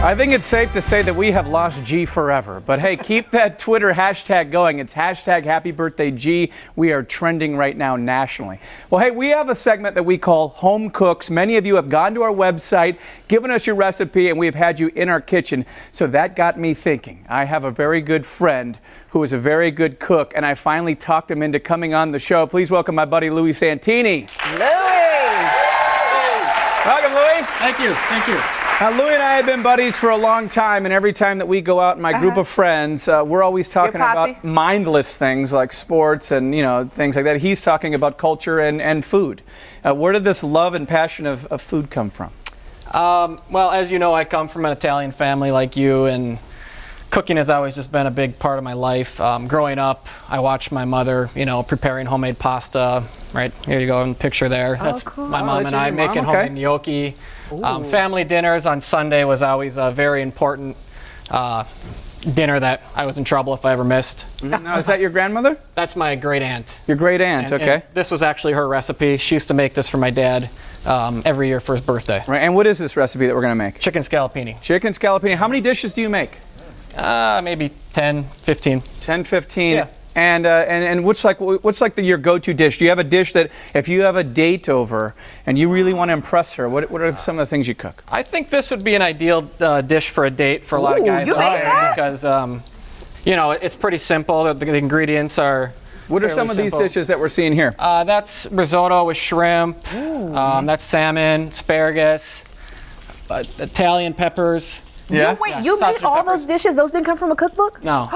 I think it's safe to say that we have lost G forever. But hey, keep that Twitter hashtag going. It's hashtag Happy Birthday G. We are trending right now nationally. Well, hey, we have a segment that we call Home Cooks. Many of you have gone to our website, given us your recipe, and we have had you in our kitchen. So that got me thinking. I have a very good friend who is a very good cook, and I finally talked him into coming on the show. Please welcome my buddy Louie Santini. Louie! Welcome, Louie. Thank you. Thank you. Now, Louie and I have been buddies for a long time, and every time that we go out in my group of friends, we're always talking about mindless things like sports and, things like that. He's talking about culture and food. Where did this love and passion of food come from? Well, as you know, I come from an Italian family like you, and cooking has always just been a big part of my life. Growing up, I watched my mother, preparing homemade pasta. Right, here you go in the picture there. That's cool. My mom and I making homemade gnocchi. Family dinners on Sunday was always a very important dinner that I was in trouble if I ever missed. Now, is that your grandmother? That's my great aunt. Your great aunt, okay. And this was actually her recipe. She used to make this for my dad every year for his birthday. Right, and what is this recipe that we're going to make? Chicken scallopini. Chicken scallopini. How many dishes do you make? Maybe 10, 15. 10, 15. Yeah. And what's your go-to dish? Do you have a dish that if you have a date over and you really want to impress her, what are some of the things you cook? I think this would be an ideal dish for a date for a lot of guys out there because it's pretty simple. The ingredients are What are some of these dishes that we're seeing here? That's risotto with shrimp. That's salmon, asparagus, Italian peppers. Yeah. You made all those dishes? Those didn't come from a cookbook? No.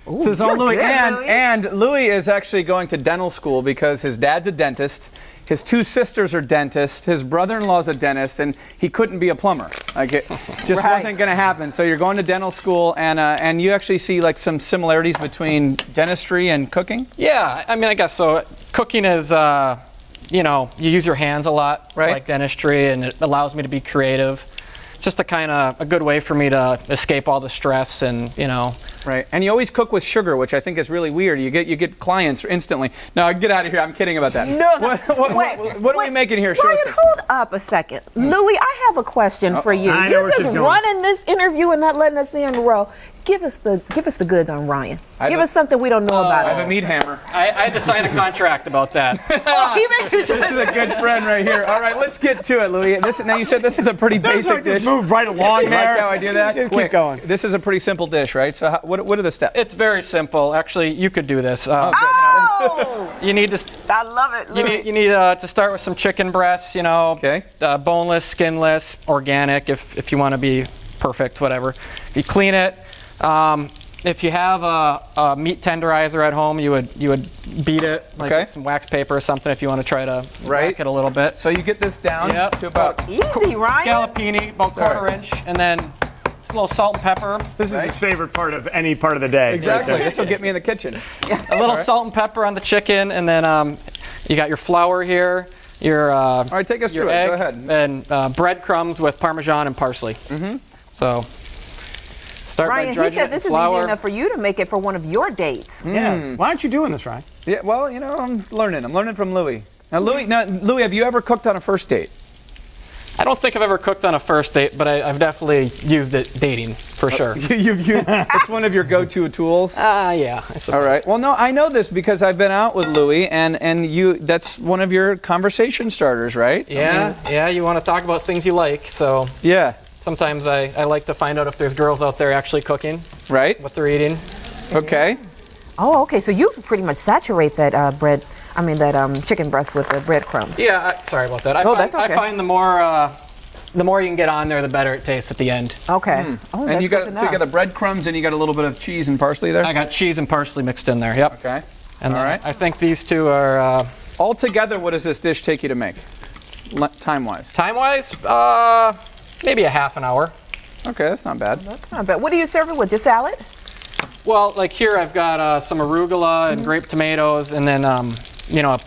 This is all Louie. And Louie is actually going to dental school because his dad's a dentist, his two sisters are dentists, his brother-in-law's a dentist, and he couldn't be a plumber. Like it just wasn't going to happen. So you're going to dental school, and you actually see like some similarities between dentistry and cooking? Yeah, I guess so. Cooking is, you use your hands a lot, like dentistry, and it allows me to be creative. Just a good way for me to escape all the stress and. Right, and you always cook with sugar, which I think is really weird. You get clients instantly. No, get out of here. I'm kidding about that. No. What are we making here? Show us this. Hold up a second, Louie. I have a question for you. You're just running this interview and not letting us see in a row. Give us the goods on Ryan. Give us something we don't know about. I have a meat hammer. I had to sign a contract about that. This is a good friend right here. All right, let's get to it, Louie. Now you said this is a pretty basic dish. Just move right along there. Like how I do that? Keep going. This is a pretty simple dish, right? So what are the steps? It's very simple. Actually, you could do this. You need to. I love it. Louie. You need to start with some chicken breasts. Okay. Boneless, skinless, organic. If you want to be perfect, whatever. You clean it. If you have a meat tenderizer at home, you would beat it with some wax paper or something if you want to try to rack it a little bit. So you get this down to about easy, Ryan. Scallopini, about quarter inch, and then it's a little salt and pepper. This is his favorite part of any part of the day. Exactly. This will get me in the kitchen. A little salt and pepper on the chicken, and then you got your flour here. Your all right, take us through it. Go ahead. And breadcrumbs with Parmesan and parsley. So. Ryan, he said this is easy enough for you to make it for one of your dates. Yeah. Why aren't you doing this, Ryan? Yeah. Well, I'm learning. I'm learning from Louie. Now, Louie, have you ever cooked on a first date? I don't think I've ever cooked on a first date, but I've definitely used it dating for sure. It's one of your go-to tools. Yeah. All right. Well, no, I know this because I've been out with Louie, and that's one of your conversation starters, right? Yeah. Yeah. You want to talk about things you like, so. Yeah. Sometimes I like to find out if there's girls out there actually cooking. Right. What they're eating. Okay. Oh, okay. So you pretty much saturate that chicken breast with the breadcrumbs. Yeah. Sorry about that. That's okay. I find the more you can get on there, the better it tastes at the end. Okay. Oh, that's and you got the breadcrumbs and you got a little bit of cheese and parsley there. I got cheese and parsley mixed in there. Yep. Okay. And all right. I think these two are. All together, what does this dish take you to make? Time-wise. Time-wise, maybe a half an hour. Okay, that's not bad. That's not bad. What do you serve it with? Just salad? Well, like here I've got some arugula and grape tomatoes, and then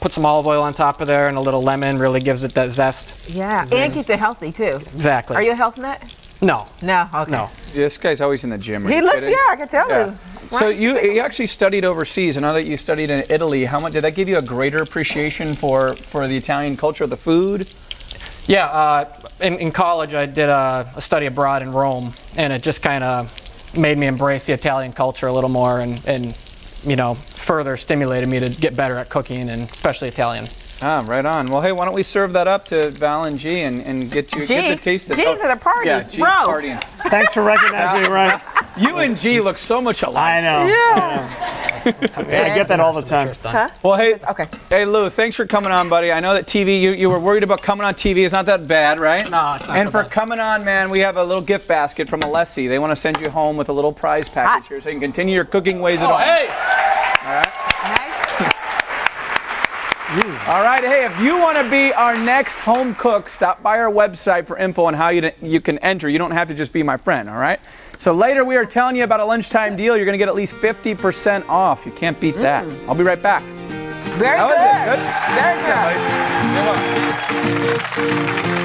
put some olive oil on top of there and a little lemon. Really gives it that zest. Yeah, and keeps it healthy too. Exactly. Are you a health nut? No. No. Okay. No. This guy's always in the gym. He looks. Yeah, I can tell you. So you actually studied overseas. I know that you studied in Italy. How much did that give you a greater appreciation for the Italian culture, the food? Yeah, in college, I did a study abroad in Rome, and it just kind of made me embrace the Italian culture a little more, and further stimulated me to get better at cooking, and especially Italian. Right on. Well, hey, why don't we serve that up to Val and G and get the taste of it. G's at a party. Yeah, G's Bro. partying. Thanks for recognizing me, Ryan. You and G look so much alike. I know. Yeah. I get that all the time. Huh? Well, hey, Okay. Hey, Lou, thanks for coming on, buddy. I know that TV, you were worried about coming on TV. It's not that bad, right? No, it's not And so for bad. coming on, man, we have a little gift basket from Alessi. They want to send you home with a little prize package here so you can continue your cooking ways at home. Hey! All right, hey, if you want to be our next home cook, stop by our website for info on how you can enter. You don't have to just be my friend, all right? So later we are telling you about a lunchtime deal. You're going to get at least 50% off. You can't beat that. I'll be right back. Very How good. was it? Good? Very good. Yeah, buddy. You're welcome.